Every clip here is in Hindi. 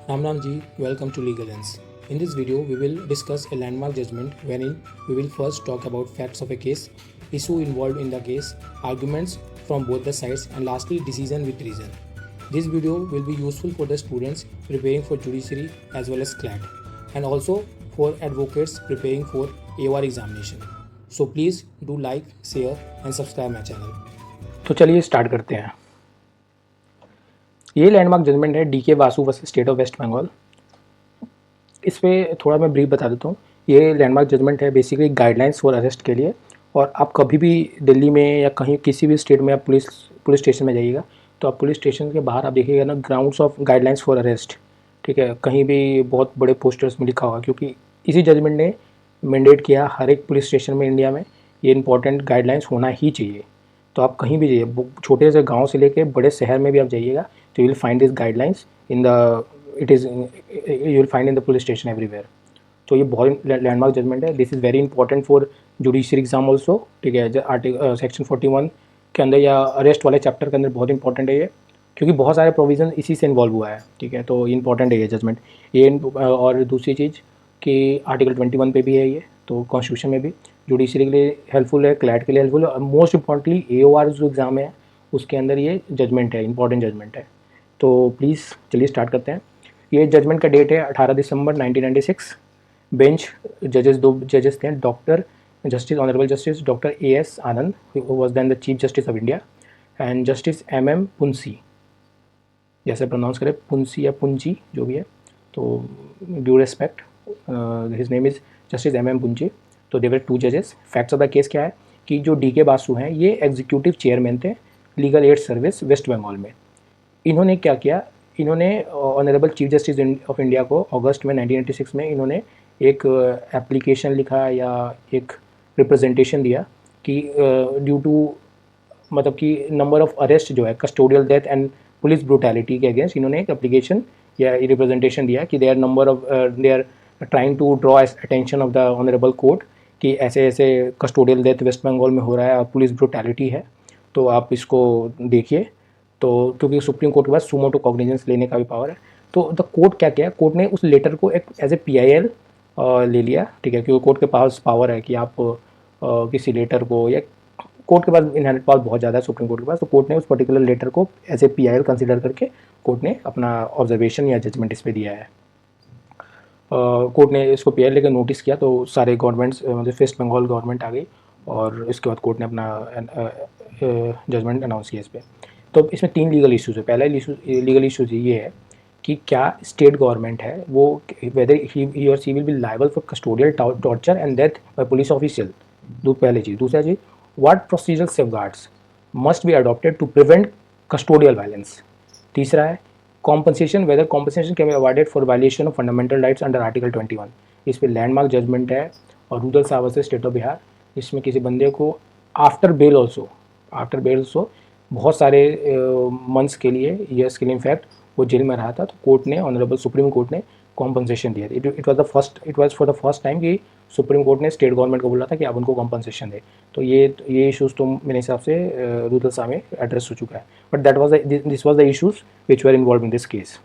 Ram ji, welcome to Legal Lens. In this video, we will discuss a landmark judgment wherein we will first talk about facts of a case, issue involved in the case, arguments from both the sides, and lastly, decision with reason. This video will be useful for the students preparing for judiciary as well as CLAT, and also for advocates preparing for AOR examination. So please do like, share, and subscribe my channel. तो चलिए स्टार्ट करते हैं। ये लैंडमार्क जजमेंट है D K Vasu versus state of waste Bengal. इस पर थोड़ा मैं ब्रीफ बता देता हूँ। ये लैंडमार्क जजमेंट है बेसिकली गाइडलाइंस फॉर अरेस्ट के लिए। और आप कभी भी दिल्ली में या कहीं किसी भी स्टेट में आप पुलिस स्टेशन में जाइएगा तो आप पुलिस स्टेशन के बाहर आप देखिएगा ना, grounds of guidelines for arrest, ठीक है, कहीं भी बहुत बड़े पोस्टर्स में लिखा होगा, क्योंकि इसी जजमेंट ने मैंडेट किया हर एक पुलिस स्टेशन में इंडिया में ये इंपॉर्टेंट गाइडलाइंस होना ही चाहिए। तो आप कहीं भी जाइए, छोटे से गांव से लेके बड़े शहर में भी आप जाइएगा तो you will find this guidelines in the you will find in the police station everywhere. तो ये बहुत लैंडमार्क जजमेंट है। This is very important for judiciary exam also, ठीक है। आर्टिकल सेक्शन 41 के अंदर या अरेस्ट वाले चैप्टर के अंदर बहुत इंपॉर्टेंट है ये, क्योंकि बहुत सारे प्रोविज़न इसी से इन्वॉल्व हुआ है, ठीक है। तो इंपॉर्टेंट है ये जजमेंट। ये और दूसरी चीज़ कि आर्टिकल 21 पे भी है ये, तो कॉन्स्टिट्यूशन में भी जुडिशरी के लिए हेल्पफुल है, क्लैट के लिए हेल्पफुल है, और मोस्ट इंपॉर्टेंटली AOR जो एग्ज़ाम है उसके अंदर ये जजमेंट है, इंपॉर्टेंट जजमेंट है। तो प्लीज़ चलिए स्टार्ट करते हैं। ये जजमेंट का डेट है 18 दिसंबर 1996। बेंच जजेस, दो जजेस थे, doctor justice honourable justice doctor AS Anand was then the chief justice of India, and justice MM Punchhi, जैसे प्रोनाउंस करें पुंसी या पुंजी जो भी है, तो due respect, his name is justice MM पुंजी। तो देवर 2 जजेस। फैक्ट्स ऑफ द केस क्या है कि जो DK बासु हैं ये एग्जीक्यूटिव चेयरमैन थे legal aid service West Bengal में। इन्होंने क्या किया, इन्होंने honourable chief justice of India को अगस्त में 1996 में इन्होंने एक एप्लीकेशन लिखा या एक रिप्रेजेंटेशन दिया कि ड्यू टू, मतलब कि नंबर ऑफ अरेस्ट जो है custodial death and police brutality के अगेंस्ट, इन्होंने एक एप्लीकेशन या रिप्रेजेंटेशन दिया कि they are trying to draw attention of the honourable court कि ऐसे ऐसे कस्टोडियल डेथ वेस्ट बंगाल में हो रहा है और पुलिस ब्रूटैलिटी है, तो आप इसको देखिए। तो क्योंकि सुप्रीम कोर्ट के पास सुमो टू कॉग्निजेंस लेने का भी पावर है, तो द कोर्ट क्या किया, कोर्ट ने उस लेटर को एक एज ए PIL ले लिया, ठीक है, क्योंकि कोर्ट के पास पावर है कि आप किसी लेटर को, या कोर्ट के पास इनहेरेंट पावर बहुत ज़्यादा है सुप्रीम कोर्ट के पास, तो कोर्ट ने उस पर्टिकुलर लेटर को एज ए PIL कंसिडर करके कोर्ट ने अपना ऑब्जर्वेशन या जजमेंट इस पर दिया है। कोर्ट ने इसको PIL लेकर नोटिस किया तो सारे गवर्नमेंट्स, मतलब वेस्ट बंगाल गवर्नमेंट आ गई और इसके बाद कोर्ट ने अपना जजमेंट अनाउंस किया इस पर। तो इसमें 3 लीगल इश्यूज़ है। पहला लीगल इशूज़ ये है कि क्या स्टेट गवर्नमेंट है वो वेदर ही और she will be liable for custodial torture and death by police official, पहली चीज़। दूसरा चीज़, what procedural safeguards must be adopted to prevent custodial violence. तीसरा है compensation, whether compensation can be awarded for violation of fundamental rights under article 21। इस पर लैंडमार्क जजमेंट है और रूरल सावर से स्टेट ऑफ बिहार। इसमें किसी बंदे को आफ्टर बेल ऑल्सो बहुत सारे मंथ्स के लिए, ईयर्स के लिए इनफैक्ट वो जेल में रहा था, तो कोर्ट ने, ऑनरेबल सुप्रीम कोर्ट ने कॉम्पनसेशन दिया। It was for the first time कि सुप्रीम कोर्ट ने स्टेट गवर्नमेंट को बोला था कि आप उनको कॉम्पनसेशन दे। तो ये इशूज़ तो मेरे हिसाब से रूरल सा में एड्रेस हो चुका है, but this was the issues which were involve in this case.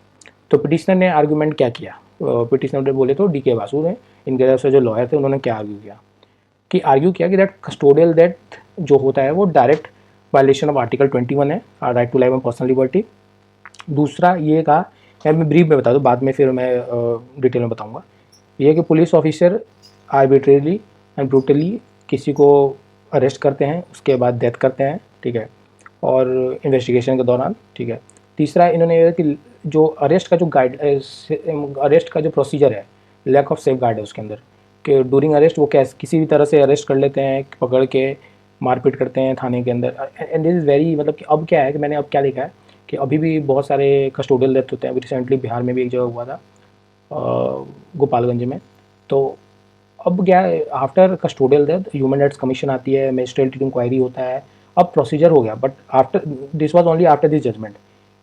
तो पिटिशनर ने आर्गूमेंट क्या किया, पिटिशनर बोले तो DK बासु ने, इनके तरफ से जो लॉयर थे उन्होंने क्या आर्ग्यू किया कि दैट कस्टोडियल डेथ जो होता है वो डायरेक्ट वायलेशन ऑफ आर्टिकल 21 है, right to life and personal liberty. दूसरा ये कहा, मैं ब्रीफ में बता दूँ, बाद में फिर मैं डिटेल में बताऊँगा, ये कि police officer arbitrarily and brutally किसी को अरेस्ट करते हैं, उसके बाद डेथ करते हैं, ठीक है, और इन्वेस्टिगेशन के दौरान, ठीक है। तीसरा इन्होंने ये कि जो अरेस्ट का जो प्रोसीजर है, लैक ऑफ सेफ गार्ड है उसके अंदर, कि ड्यूरिंग अरेस्ट वो कैसे किसी भी तरह से अरेस्ट कर लेते हैं, पकड़ के मारपीट करते हैं थाने के अंदर। एंड दिस इज़ वेरी, मतलब कि अब क्या है कि मैंने अब क्या देखा है कि अभी भी बहुत सारे कस्टोडियल डेथ होते हैं। अभी रिसेंटली बिहार में भी एक जगह हुआ था, गोपालगंज में। तो अब क्या है, after custodial death human rights commission आती है, मजिस्ट्रेट इंक्वायरी होता है, अब प्रोसीजर हो गया। But after this was only after this judgment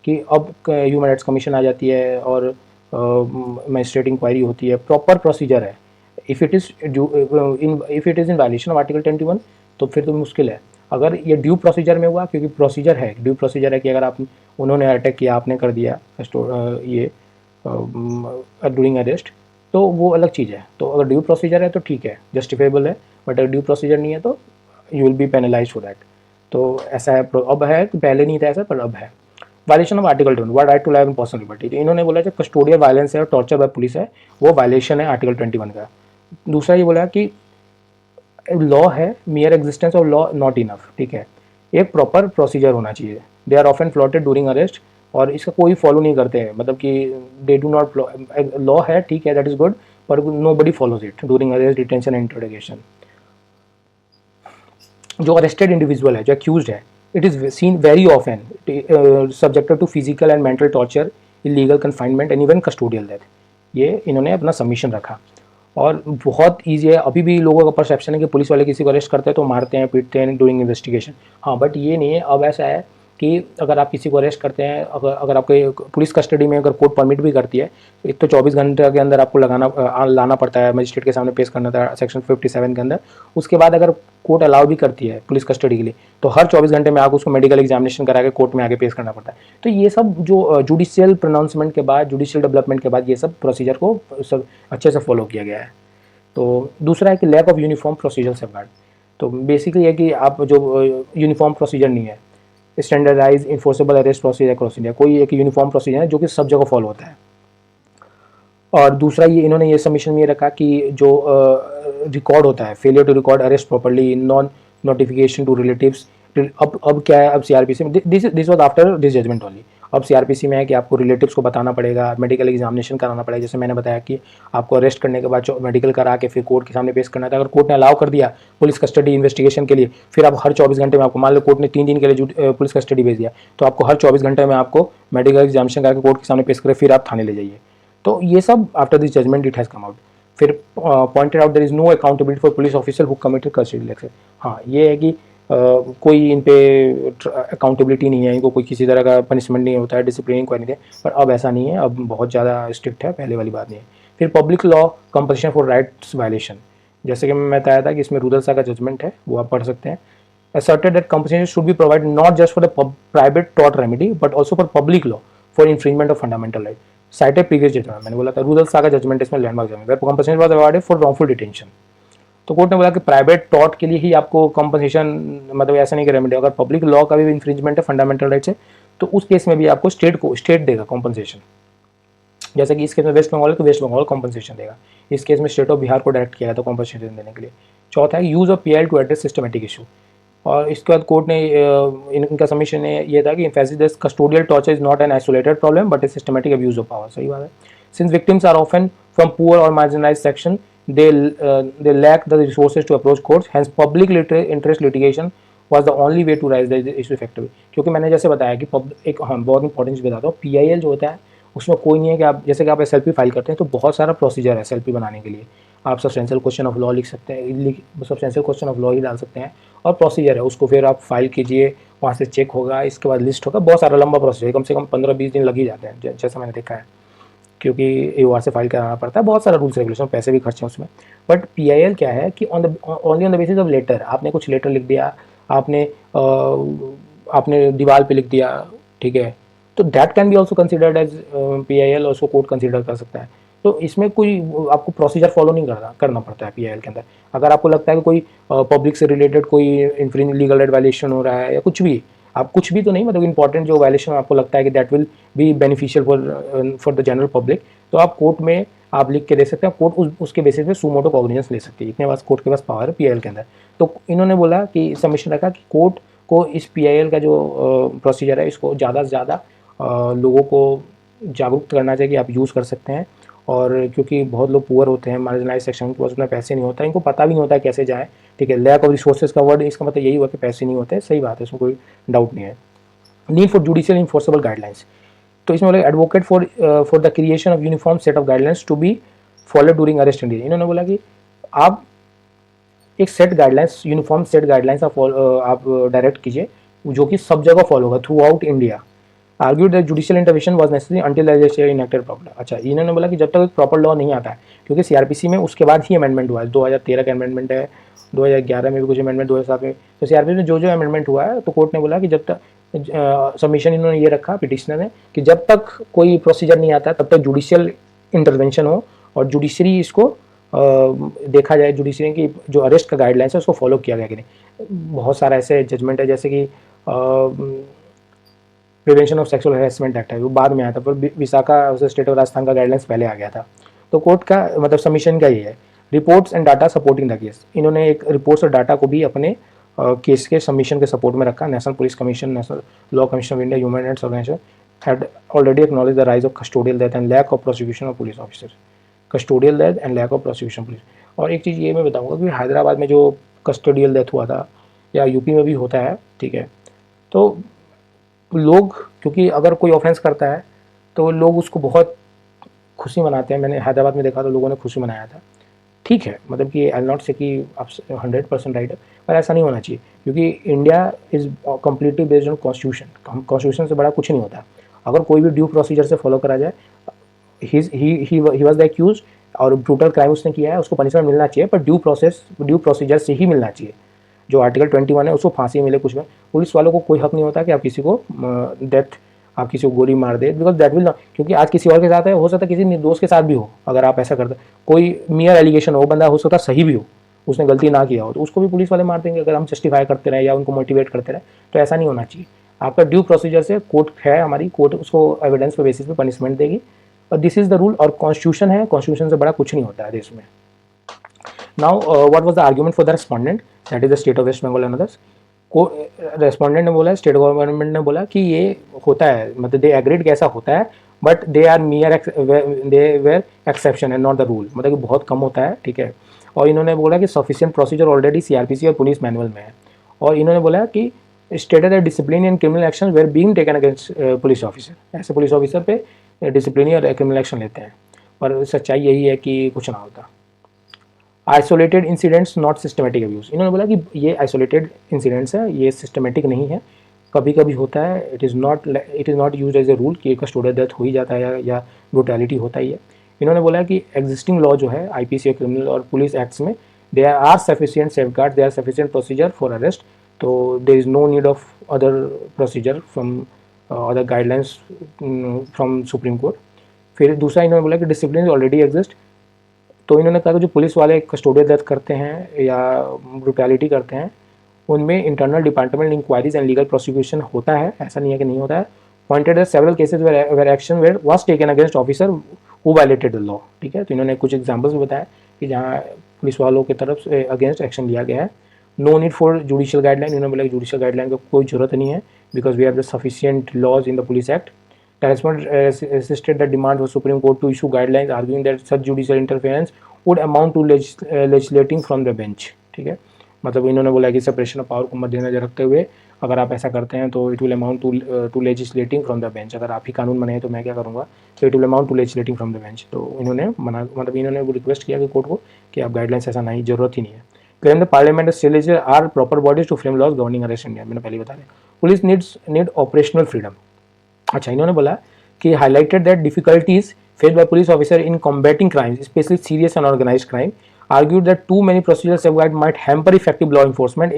कि अब ह्यूमन राइट्स कमीशन आ जाती है और मजिस्ट्रेट इंक्वायरी होती है, प्रॉपर प्रोसीजर है। If it is in violation of article 21 तो फिर तो मुश्किल है। अगर ये ड्यू प्रोसीजर में हुआ, क्योंकि प्रोसीजर है, ड्यू प्रोसीजर है कि अगर आप, उन्होंने अटैक किया, आपने कर दिया ये ड्यूरिंग अरेस्ट, तो वो अलग चीज़ है। तो अगर ड्यू प्रोसीजर है तो ठीक है, जस्टिफेबल है, बट अगर ड्यू प्रोसीजर नहीं है तो you will be penalise for that. तो ऐसा है, अब है, पहले नहीं था ऐसा, पर अब है। Violation of article 21, what right to life and personal liberty, तो इन्होंने बोला जो कस्टोडियल वायलेंस है और टॉर्चर बाय पुलिस है, वो वायलेशन है आर्टिकल 21 का। दूसरा ये बोला कि लॉ है, mere existence of law not enough, ठीक है, एक प्रॉपर प्रोसीजर होना चाहिए। They are often flouted during arrest, और इसका कोई फॉलो नहीं करते हैं, मतलब कि दे डू नॉट, लॉ है ठीक है, दैट इज गुड, पर nobody follows it during arrest, detention and interrogation. जो अरेस्टेड इंडिविजुअल है, जो अक्यूज है, it is seen very often subjected to physical and mental torture, illegal confinement and even custodial death. ये इन्होंने अपना सबमिशन रखा। और बहुत ईजी है, अभी भी लोगों का परसेप्शन है कि पुलिस वाले किसी को अरेस्ट करते हैं तो मारते हैं, पीटते हैं ड्यूरिंग इन्वेस्टिगेशन। हाँ, बट ये नहीं है, अब ऐसा है कि अगर आप किसी को अरेस्ट करते हैं, अगर आपके पुलिस कस्टडी में अगर कोर्ट परमिट भी करती है, एक तो 24 घंटे के अंदर आपको लाना पड़ता है, मजिस्ट्रेट के सामने पेश करना था सेक्शन 57 के अंदर। उसके बाद अगर कोर्ट अलाउ भी करती है पुलिस कस्टडी के लिए, तो हर 24 घंटे में आपको उसको मेडिकल एग्जामिनेशन करा के कोर्ट में आगे पेश करना पड़ता है। तो ये सब जो जुडिशियल प्रोनाउंसमेंट के बाद, जुडिशियल डेवलपमेंट के बाद, ये सब प्रोसीजर को सब अच्छे से फॉलो किया गया है। तो दूसरा है कि lack of uniform procedure safeguard. तो बेसिकली है कि आप जो यूनिफॉर्म प्रोसीजर नहीं है, standardise enforceable arrest procedure across India, कोई एक यूनिफॉर्म प्रोसीजर है जो कि सब जगह फॉलो होता है। और दूसरा ये इन्होंने ये सबमिशन में ये रखा कि जो रिकॉर्ड होता है, failure to record arrest properly, non notification to relatives. अब क्या है, अब सीआरपीसी में, this was after this judgment only. अब सीआरपीसी में है कि आपको रिलेटिव्स को बताना पड़ेगा, मेडिकल एग्जामिनेशन कराना पड़ेगा। जैसे मैंने बताया कि आपको अरेस्ट करने के बाद मेडिकल करा के फिर कोर्ट के सामने पेश करना था। अगर कोर्ट ने अलाउ कर दिया पुलिस कस्टडी इन्वेस्टिगेशन के लिए, फिर आप हर 24 घंटे में, आपको मान लो कोर्ट ने 3 दिन के लिए पुलिस कस्टडी भेज दिया, तो आपको हर 24 घंटे में आपको मेडिकल एग्जामिनेशन करके कोर्ट के सामने पेश करे, फिर आप थाने ले जाइए। तो ये सब after this judgment it has come out. फिर pointed out there is no accountability for police officer who committed custody excess. हाँ, ये है कि कोई इन पे अकाउंटेबिलिटी नहीं है, इनको कोई किसी तरह का पनिशमेंट नहीं होता है, डिसिप्लिन कोई नहीं है। पर अब ऐसा नहीं है, अब बहुत ज़्यादा स्ट्रिक्ट है, पहले वाली बात नहीं है। फिर public law compulsion for rights violation, जैसे कि मैं बताया था कि इसमें रुदल सा का जजमेंट है, वो आप पढ़ सकते हैं। asserted that compensation should be provided not just for the private tort remedy but also for public law for infringement of fundamental right. Cited previous judgment, मैंने बोला था रूरल सा का जजमेंट इसमें landmark judgment, where compensation was awarded for wrongful detention। तो कोर्ट ने बोला कि प्राइवेट टॉर्ट के लिए ही आपको कंपनसेशन, मतलब ऐसा नहीं कि रेमेडी, अगर पब्लिक लॉ का भी इंफ्रिंजमेंट है फंडामेंटल राइट से, तो उस केस में भी आपको स्टेट देगा कॉम्पनसेशन। जैसे कि इस केस में वेस्ट बंगाल है तो वेस्ट बंगाल कॉम्पनसेशन देगा। इस केस में स्टेट ऑफ बिहार को डायरेक्ट किया था कॉम्पनसेशन देने के लिए। चौथा है use of PIL to address systematic issue. और इसके बाद कोर्ट ने इनका सबमिशन ये था कि emphasis that custodial torture is not an isolated problem but a systematic abuse of power. सही बात है। Since victims are often from poor और marginalised section, they lack the resources to approach courts, hence public interest litigation was the only way to raise the issue effectively। क्योंकि मैंने जैसे बताया कि एक बहुत इंपॉर्टेंट चीज़ बताता हूँ, पीआईएल जो होता है उसमें कोई नहीं है कि आप, जैसे कि आप एसएलपी फाइल करते हैं तो बहुत सारा प्रोसीजर है एसएलपी बनाने के लिए। आप सब्सटेंशियल क्वेश्चन ऑफ लॉ लिख सकते हैं, सब्सटेंशियल क्वेश्चन ऑफ लॉ ही डाल सकते हैं, और प्रोसीजर है, उसको फिर आप फाइल कीजिए, वहाँ से चेक होगा, इसके बाद लिस्ट होगा, बहुत सारा लंबा प्रोसीजर है, कम से कम 15-20 दिन लग ही जाते हैं जैसा मैंने देखा है, क्योंकि AOR से फाइल कराना पड़ता है, बहुत सारा रूल्स रेगुलेशन, पैसे भी खर्चे उसमें। बट पीआईएल क्या है कि only on the basis of letter, आपने कुछ लेटर लिख दिया, आपने दीवार पे लिख दिया, ठीक है, तो that can be also considered as PIL, उसको कोर्ट कंसिडर कर सकता है। तो इसमें कोई आपको प्रोसीजर फॉलो नहीं करना पड़ता है पीआईएल के अंदर। अगर आपको लगता है कि कोई पब्लिक से रिलेटेड कोई लीगल राइट वायलेशन हो रहा है या कुछ भी, आप कुछ भी तो नहीं, मतलब इंपॉर्टेंट जो वायलेशन आपको लगता है कि that will be beneficial for the general public, तो आप कोर्ट में आप लिख के दे सकते हैं, कोर्ट उसके बेसिस पे सुमोटो कॉग्निजेंस ले सकती है। इतने पास कोर्ट के पास पावर है पीआईएल के अंदर। तो इन्होंने बोला कि सबमिशन रखा कि कोर्ट को इस पीआईएल का जो प्रोसीजर है इसको ज़्यादा से ज़्यादा लोगों को जागरूक करना चाहिए कि आप यूज़ कर सकते हैं। और क्योंकि बहुत लोग पुअर होते हैं, मार्जिनलाइज सेक्शन के पास उतना पैसे नहीं होता, इनको पता भी नहीं होता है कैसे जाएँ, ठीक है। लैक ऑफ रिसोर्सेज का वर्ड, इसका मतलब यही हुआ कि पैसे नहीं होते, सही बात है, इसमें कोई डाउट नहीं है। Need for judicial enforceable guidelines, तो इसमें बोला advocate for the creation of uniform set of guidelines to be follow during arrest India. इन्होंने बोला कि आप एक set guidelines, uniform set guidelines आप डायरेक्ट कीजिए जो कि सब जगह फॉलो होगा throughout India. Argued that judicial intervention was necessary until legislature enacted proper. अच्छा, इन्होंने बोला कि जब तक प्रॉपर लॉ नहीं आता है, क्योंकि सीआरपीसी में उसके बाद ही अमेंडमेंट हुआ है, 2013 का अमेंडमेंट है, 2011 में भी कुछ अमेंडमेंट, 2007 में, तो सीआरपीसी में जो जो अमेंडमेंट हुआ है, तो कोर्ट ने बोला कि जब तक सबमिशन इन्होंने ये रखा पिटिशनर ने कि जब तक कोई प्रोसीजर नहीं आता तब तक जुडिशियल इंटरवेंशन हो और जुडिशरी इसको देखा जाए, जुडिशरी की जो अरेस्ट का गाइडलाइंस है उसको फॉलो किया गया कि नहीं। बहुत सारा ऐसे जजमेंट है, जैसे कि prevention of sexual harassment act है, वो बाद में आया था, पर विशाखा स्टेट ऑफ राजस्थान का गाइडलाइंस पहले आ गया था। तो कोर्ट का मतलब सबमिशन का ये है, reports and data supporting the case. इन्होंने एक रिपोर्ट्स और डाटा को भी अपने केस के सबमिशन के सपोर्ट में रखा। National police commission, national law commission of India, human rights organisation had already acknowledged the rise of custodial death and lack of prosecution of police officers. Custodial death and lack of prosecution police. और एक चीज़ ये मैं बताऊंगा कि हैदराबाद में जो कस्टोडियल डेथ हुआ था, या यूपी में भी होता है, ठीक है, तो लोग, क्योंकि अगर कोई ऑफेंस करता है तो लोग उसको बहुत खुशी मनाते हैं। मैंने हैदराबाद में देखा तो लोगों ने खुशी मनाया था। ठीक है, मतलब कि आई नॉट से कि आप 100% राइट है, पर ऐसा नहीं होना चाहिए, क्योंकि India is completely based on constitution. Constitution से बड़ा कुछ नहीं होता। अगर कोई भी ड्यू प्रोसीजर से फॉलो करा जाए, ही वॉज द एक्यूज और ब्रूटल क्राइम उसने किया है, उसको पनिशमेंट मिलना चाहिए, पर ड्यू प्रोसीजर से ही मिलना चाहिए। जो आर्टिकल 21 है उसको फांसी मिले, कुछ में पुलिस वालों को कोई हक नहीं होता कि आप किसी को डेथ, आप किसी को गोली मार दे, बिकॉज दैट विल नॉट, क्योंकि आज किसी और के साथ है, हो सकता है किसी निर्दोष के साथ भी हो। अगर आप ऐसा करते, कोई मियर एलिगेशन हो, बंदा हो सकता है सही भी हो, उसने गलती ना किया हो, तो उसको भी पुलिस वाले मार देंगे अगर हम जस्टिफाई करते रहे या उनको मोटिवेट करते रहे। तो ऐसा नहीं होना चाहिए। आपका ड्यू प्रोसीजर से कोर्ट है, हमारी कोर्ट उसको एविडेंस पे बेसिस पे पनिशमेंट देगी, और दिस इज द रूल। और कॉन्स्टिट्यूशन है, कॉन्स्टिट्यूशन से बड़ा कुछ नहीं होता है देश में। Now what was the argument for the respondent, that is the state of waste Bengal and others. को रेस्पोंडेंट ने बोला, स्टेट गवर्नमेंट ने बोला कि ये होता है, मतलब दे एग्रीड कि ऐसा होता है, but they are mere, they were exception and not the rule, मतलब कि बहुत कम होता है, ठीक है। और इन्होंने बोला कि सफिशिएंट प्रोसीजर ऑलरेडी सीआरपीसी और पुलिस मैनुअल में है। और इन्होंने बोला कि stated that discipline and criminal action were being taken against police officer, ऐसे पुलिस ऑफिसर पे डिसिप्लिनरी और क्रिमिनल एक्शन लेते हैं, पर सच्चाई यही है कि कुछ ना होता। Isolated incidents not systematic abuse. इन्होंने बोला कि ये आइसोलेटेड इंसिडेंट्स है, ये सिस्टमेटिक नहीं है, कभी कभी होता है। It is not use as a rule कि कस्टोडियल डेथ हो ही जाता है या ब्रूटैलिटी होता ही है। इन्होंने बोला कि एग्जिस्टिंग लॉ जो है आईपीसी, क्रिमिनल और पुलिस एक्ट्स में, they are sufficient safeguard, they are sufficient procedure for arrest, तो there is no need of other procedure from other guidelines from Supreme Court. फिर दूसरा इन्होंने बोला कि डिसिप्लिन ऑलरेडी एग्जिस्ट। तो इन्होंने कहा कि जो पुलिस वाले कस्टोडियल डेथ करते हैं या ब्रूटैलिटी करते हैं, उनमें internal department inquiries and legal prosecution होता है, ऐसा नहीं है कि नहीं होता है। Pointed at several cases where action where was taken against officer who violated the law, ठीक है। तो इन्होंने कुछ एग्जांपल्स भी बताया कि जहाँ पुलिस वालों की तरफ से अगेंस्ट एक्शन लिया गया है। No need for judicial guideline, इन्होंने बोला कि जुडिशियल गाइडलाइन की कोई जरूरत नहीं है, because we have the sufficient laws in the police act. Respondent assisted the demand for Supreme Court to issue guidelines, arguing that such judicial interference would amount to legislating from the bench, ठीक है। मतलब इन्होंने बोला कि सेपरेशन ऑफ पावर को मद्देनजर रखते हुए अगर आप ऐसा करते हैं तो it will amount to legislating from the bench. अगर आप ही कानून बनाए तो मैं क्या करूँगा, तो it will amount to legislating from the bench. तो इन्होंने मना, मतलब इन्होंने वो रिक्वेस्ट किया कि कोर्ट को कि आप गाइडलाइंस ऐसा नहीं, जरूरत ही नहीं है। Claim the parliament and state legislature are proper bodies to frame laws governing arrest India, मैंने पहले बता दिया। Police need operational freedom. अच्छा, इन्होंने बोला कि highlighted that difficulties faced by police officer in combating crimes, especially serious and organized crime, argued that too many procedural safeguards might hamper effective law enforcement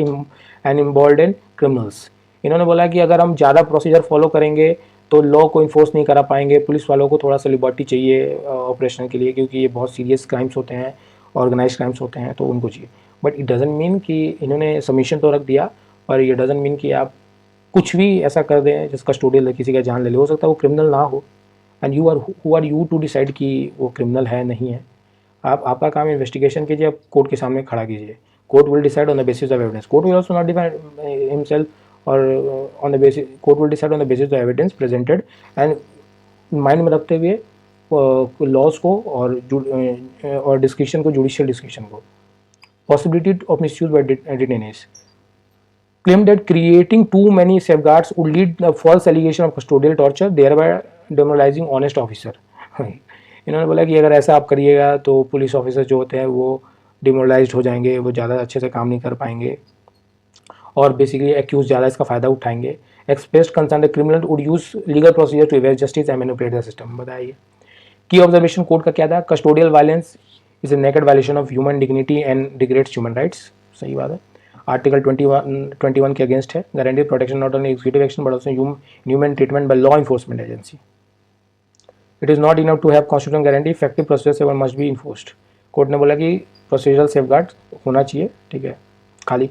and embolden criminals. इन्होंने बोला कि अगर हम ज़्यादा प्रोसीजर फॉलो करेंगे तो लॉ को इन्फोर्स नहीं करा पाएंगे, पुलिस वालों को थोड़ा सा लिबर्टी चाहिए ऑपरेशन के लिए, क्योंकि ये बहुत सीरियस क्राइम्स होते हैं, ऑर्गेनाइज क्राइम्स होते हैं, तो उनको चाहिए। बट इट डजंट मीन कि इन्होंने सबमिशन तो रख दिया, पर ये डजंट मीन कि आप कुछ भी ऐसा कर दें जिसका कस्टोडियल किसी का जान ले ले। हो सकता है वो क्रिमिनल ना हो, and who are you to decide कि वो क्रिमिनल है नहीं है। आपका काम इन्वेस्टिगेशन कीजिए, आप कोर्ट के सामने खड़ा कीजिए। Court will decide on the basis of evidence. Court will also not define himself और on the basis, court will decide on the basis of evidence presented, and mind में रखते हुए लॉज को और डिस्क्रिप्शन को, जुडिशियल डिस्क्रिप्शन को। Possibility of misuse by detainees. Claimed that creating too many safeguards would lead to false allegation of custodial torture, thereby demoralizing honest officer. इन्होंने बोला कि अगर ऐसा आप करिएगा तो पुलिस ऑफिसर जो होते हैं वो डिमोरलाइज्ड हो जाएंगे, वो ज़्यादा अच्छे से काम नहीं कर पाएंगे और बेसिकली एक्यूज ज़्यादा इसका फ़ायदा उठाएंगे। expressed concern that criminal would use legal procedure to evade justice and manipulate the system. बताइए की ऑब्जर्वेशन कोड का क्या था? Custodial violence is a naked violation of human dignity and degrades human rights. सही बात है. आर्टिकल 21 के अगेंस्ट है. Guarantee protection not only executive action but also human treatment by law enforcement agency. It is not enough to have constitutional guarantee, effective procedure must be enforced. Court ने बोला कि प्रोसीजरल सेफगार्ड होना चाहिए. ठीक है, खाली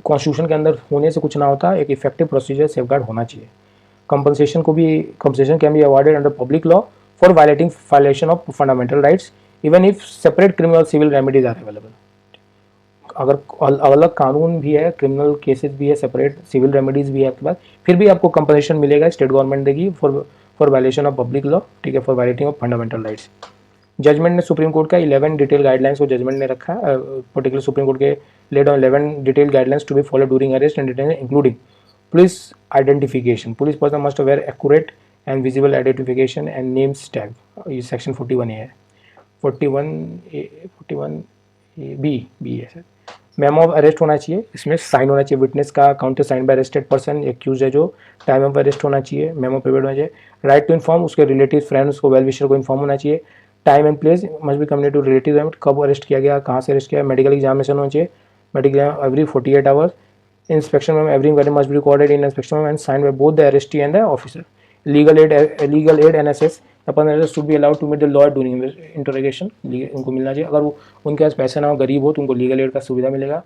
कॉन्स्टिट्यूशन के अंदर होने से कुछ ना होता, एक इफेक्टिव प्रोसीजर सेफगार्ड होना चाहिए. Compensation can be awarded under public law for violation of fundamental rights even if separate criminal civil remedies are available. अगर अलग कानून भी है, क्रिमिनल केसेस भी है, सेपरेट सिविल रेमेडीज भी है आपके पास, फिर भी आपको कंपनसेशन मिलेगा, स्टेट गवर्नमेंट देगी for violation of public law. ठीक है, for violating of fundamental rights. Judgment ने सुप्रीम कोर्ट का 11 डिटेल गाइडलाइंस को जजमेंट ने रखा है. पर्टिकुलर सुप्रीम कोर्ट के laid on 11 detail guidelines to be follow during arrest and detention including police identification. Police person must wear accurate and visible identification and names tag. ये सेक्शन 41 है. 41 बी है सर. मेमो ऑफ अरेस्ट होना चाहिए, इसमें साइन होना चाहिए विटनेस का, counter sign by arrested person, accused है जो, टाइम ऑफ अरेस्ट होना चाहिए, मेमो प्रिपेयर्ड होना चाहिए. राइट टू इन्फॉर्म, उसके रिलेटिव फ्रेंड्स को, वेल विशर को इन्फॉर्म होना चाहिए. Time and place must be communicated to relative, कब अरेस्ट किया गया, कहाँ से अरेस्ट किया. मेडिकल एग्जामिनेशन होना चाहिए, medical exam every 48 hours. inspection memo, every inquiry must be recorded in inspection memo and signed by both the arrestee and the officer. Legal aid NSS, the person should be allowed to meet the lawyer during interrogation. उनको मिलना चाहिए. अगर वो उनके पास पैसे ना हो, गरीब हो, तो उनको लीगल एड का सुविधा मिलेगा.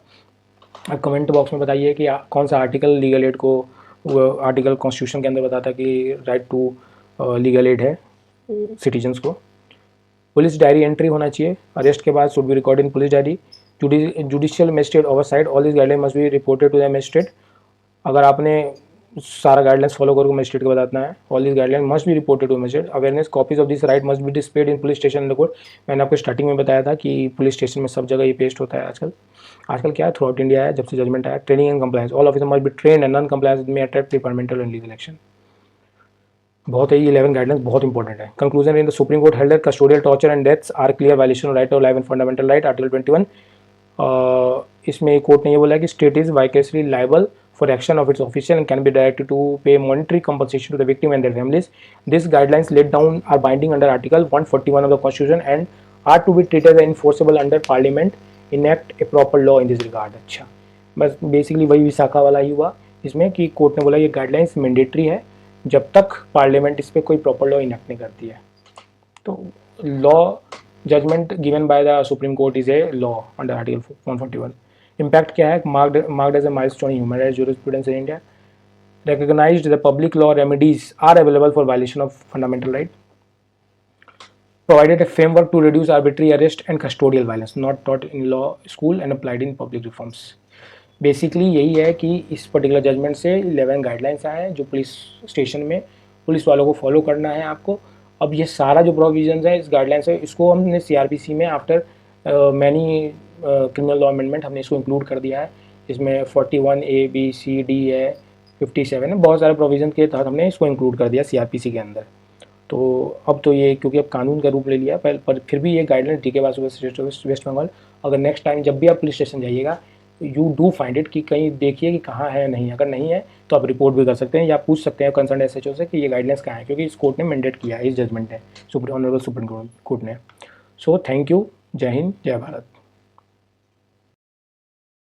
अब कमेंट बॉक्स में बताइए कि कौन सा आर्टिकल लीगल एड को, आर्टिकल कॉन्स्टिट्यूशन के अंदर बताता है कि राइट टू लीगल एड है सिटीजन्स को. पुलिस डायरी एंट्री होना चाहिए. अरेस्ट के बाद should be record in police diary. Judicial magistrate oversight, all this guideline must be reported to the magistrate. अगर आपने सारा गाइडलाइंस फॉलो करके मजिस्ट्रेट को बताना है, all this guideline must be reported to magistrate. Awareness, copies of this right must be displayed in police station in the court. मैंने आपको स्टार्टिंग में बताया था कि पुलिस स्टेशन में सब जगह ये पेस्ट होता है आजकल क्या है, थ्रू आउट इंडिया है जब से जजमेंट आया. Training and compliance, all officer must be train and non compliance में attract departmental and legal action. बहुत है, 11 गाइडलाइंस बहुत इंपॉर्टेंट है. Conclusion, in the supreme Court held that custodial torture and deaths are clear violation of right of life and fundamental right, article 21. इसमें कोर्ट ने ये बोला कि state is vicariously liable for action of its official and can be directed to pay monetary compensation to the victim and their families. This guidelines laid down are binding under article 141 of the constitution and are to be treated as enforceable under parliament enact a proper law in this regard. अच्छा, बस बेसिकली वही विशाखा वाला ही हुआ इसमें कि कोर्ट ने बोला ये गाइडलाइंस मैंडेटरी है जब तक पार्लियामेंट इस पर कोई प्रॉपर लॉ इनैक्ट नहीं करती है. तो law judgment given by the supreme court is a law under article 141. Impact क्या है? Marked as a milestone in human rights jurisprudence in India. recognized the public law remedies are available for violation of fundamental right. Provided a framework to reduce arbitrary arrest and custodial violence, not taught in law school and applied in public reforms. Basically यही है कि इस पर्टिकुलर जजमेंट से 11 गाइडलाइंस आए हैं जो पुलिस स्टेशन में पुलिस वालों को फॉलो करना है आपको. अब ये सारा जो प्रोविजंस है इस गाइडलाइंस है, इसको हमने CRPC में after many criminal law amendment हमने इसको इंक्लूड कर दिया है. इसमें 41 A B C D है, 57 है, बहुत सारे प्रोविजन के तहत हमने इसको इंक्लूड कर दिया CRPC के अंदर. तो अब तो ये क्योंकि अब कानून का रूप ले लिया पर फिर भी ये गाइडलाइन DK वासु वेस्ट बंगाल. अगर नेक्स्ट टाइम जब भी आप पुलिस स्टेशन जाइएगा यू डू फाइंड इट कि कहीं देखिए कि कहाँ है नहीं. अगर नहीं है तो आप रिपोर्ट भी कर सकते हैं या पूछ सकते हैं कंसर्न SHO से कि ये गाइडलाइंस कहाँ है, क्योंकि इस कोर्ट ने मैंडेट किया है, इस जजमेंट ने ऑनरेबल सुप्रीम कोर्ट ने. So thank you. जय हिंद, जय भारत.